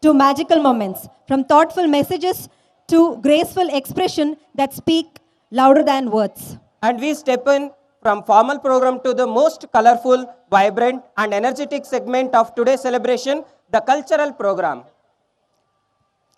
to magical moments, from thoughtful messages to graceful expression that speak louder than words. And we step in from formal program to the most colorful, vibrant, and energetic segment of today's celebration, the cultural program.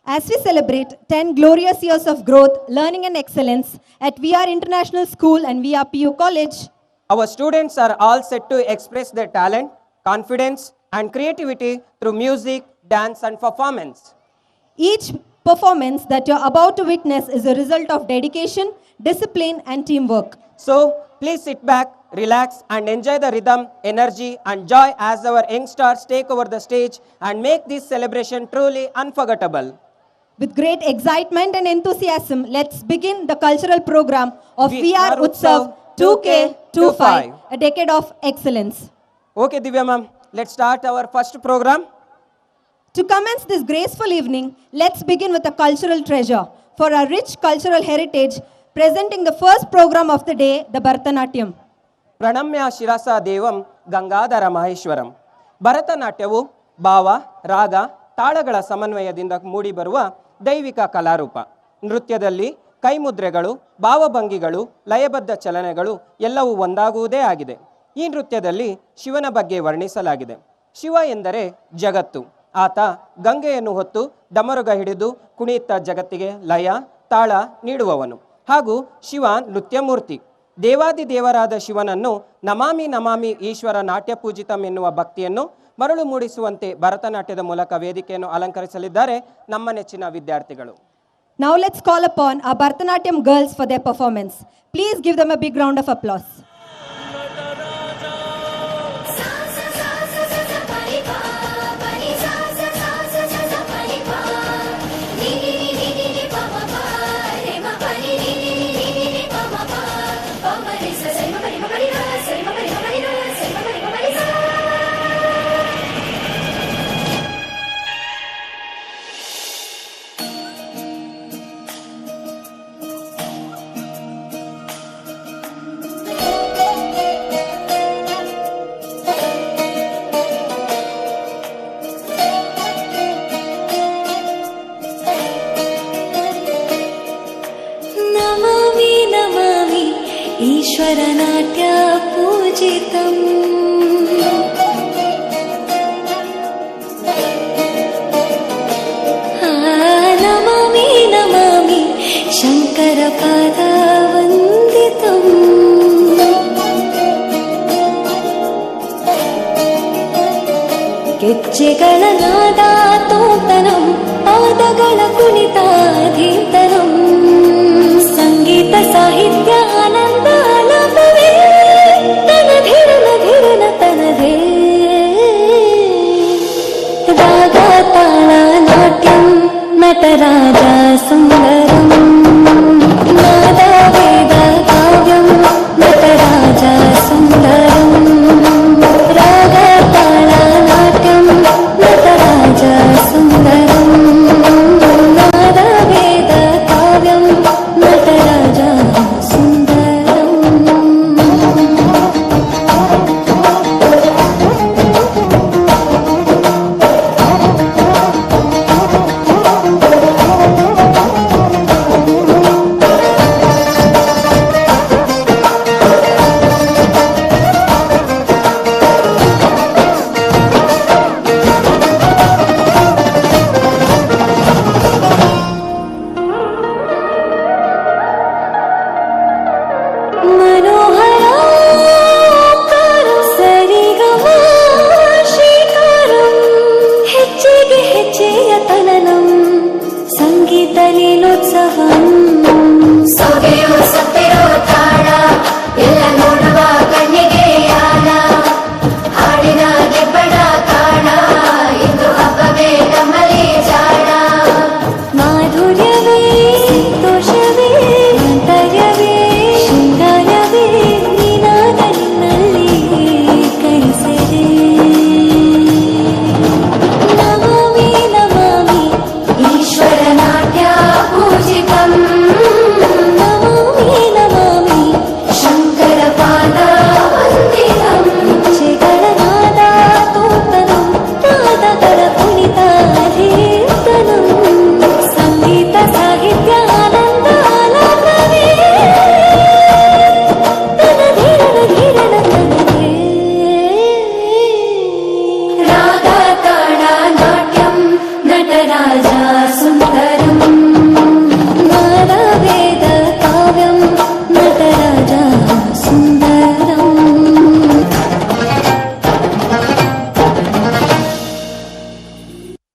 As we celebrate 10 glorious years of growth, learning, and excellence at VR International School and VR PU College, Our students are all set to express their talent, confidence, and creativity through music, dance, and performance. each performance that you're about to witness is a result of dedication, discipline, and teamwork. So, please sit back, relax, and enjoy the rhythm, energy, and joy as our young stars take over the stage and make this celebration truly unforgettable. With great excitement and enthusiasm, let's begin the cultural program of VR Utsav 2K25, a decade of excellence. Okay, Divya ma'am, let's start our first program. To commence this graceful evening, let's begin with a cultural treasure for our rich cultural heritage, presenting the first program of the day, the Bharatanatyam. Pranamya ಶಿರಸ ದೇವಂ ಗಂಗಾಧರ ಮಹೇಶ್ವರಂ. ಭರತನಾಟ್ಯವು ಭಾವ, ರಾಗ, ತಾಳಗಳ ಸಮನ್ವಯದಿಂದ ಮೂಡಿಬರುವ ದೈವಿಕ ಕಲಾರೂಪ. ನೃತ್ಯದಲ್ಲಿ ಕೈಮುದ್ರೆಗಳು, ಭಾವಭಂಗಿಗಳು, ಲಯಬದ್ಧ ಚಲನೆಗಳು ಎಲ್ಲವೂ ಒಂದಾಗುವುದೇ ಆಗಿದೆ. ಈ ನೃತ್ಯದಲ್ಲಿ ಶಿವನ ಬಗ್ಗೆ ವರ್ಣಿಸಲಾಗಿದೆ. ಶಿವ ಎಂದರೆ ಜಗತ್ತು. ಆತ ಗಂಗೆಯನ್ನು ಹೊತ್ತು ಡಮರುಗ ಹಿಡಿದು ಕುಣಿಯುತ್ತಾ ಜಗತ್ತಿಗೆ ಲಯ, ತಾಳ ನೀಡುವವನು. ಹಾಗೂ ಶಿವ ನೃತ್ಯಮೂರ್ತಿ. ದೇವಾದಿದೇವರಾದ ಶಿವನನ್ನು ನಮಾಮಿ ನಮಾಮಿ ಈಶ್ವರ ನಾಟ್ಯ ಪೂಜಿತಂ ಎನ್ನುವ ಭಕ್ತಿಯನ್ನು ಮರಳು ಮೂಡಿಸುವಂತೆ ಭರತನಾಟ್ಯದ ಮೂಲಕ ವೇದಿಕೆಯನ್ನು ಅಲಂಕರಿಸಲಿದ್ದಾರೆ ನಮ್ಮ ನೆಚ್ಚಿನ ವಿದ್ಯಾರ್ಥಿಗಳು. Now let's call upon our Bharatanatyam girls for their performance. Please give them a big round of applause. ईश्वरनाट्य पूजितम् Namami Namami शङ्करपादवन्दितम् ಗೆಜ್ಜೆಗಳ ನಾದ ತೋಂತನಂ ಪಾದಗಳ ಕುಣಿತಾಧೀತನಂ ಸಂಗೀತ ಸಾಹಿತ್ಯ ಆನಂದ ಆಲಾಪವೇ ತನಧಿರನ ಧಿರನ ತನದೇ ರಾಗ ತಾಳ ನಾಟ್ಯಂ ನಟರಾಜ ಸುಂದರಂ